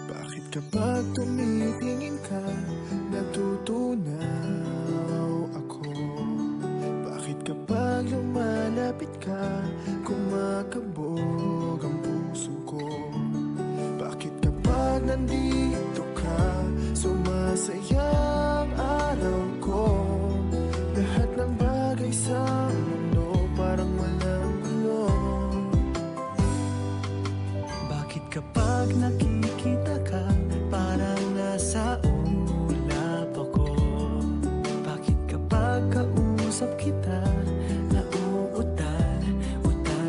Bakit kapag tumitingin ka, natutunaw ako? Bakit kapag lumalapit ka, kumakabog ang puso ko? Bakit kapag nandito ka, sumasaya ang araw ko? Lahat ng bagay sa mundo parang walang gulo. Bakit kapag nakikita ka, parang nasa ulap ako? Bakit kapag kausap kita, nauutal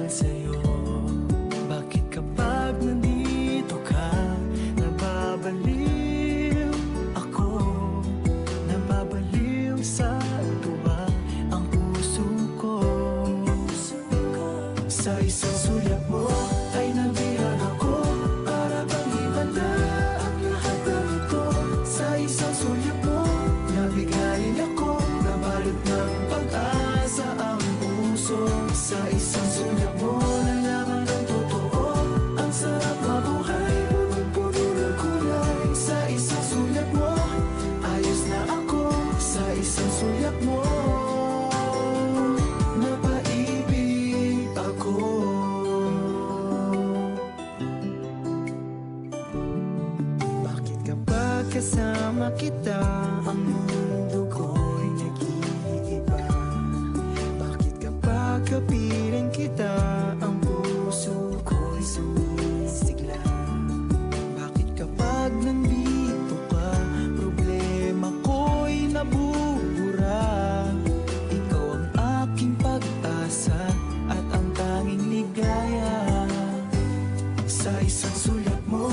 sa'yo? Bakit kapag nandito ka, nababaliw ako? Nababaliw sa tuwa ang puso ko. Sa isang sulyap mo ay nabihag ako, para bang iba na ang lahat ng ito. Sa isang sulyap mo, nabigayin ako, nabalot ng pag-asa ang puso. Sa isang sulyap mo, nalaman ng totoo, ang sarap mabuhay, punong-puno ng kulay. Sa isang sulyap mo, ayos na ako. Sa isang sulyap mo, napaibig ako. Bakit kapag kasama kita, ang mundo ko'y nag-iiba? Bakit kapag kapiling kita, ang puso ko'y sumisigla? Bakit kapag nandito ka, problema ko'y nabubura? Ikaw ang aking pag-asa at ang tanging ligaya. Sa isang sulyap mo,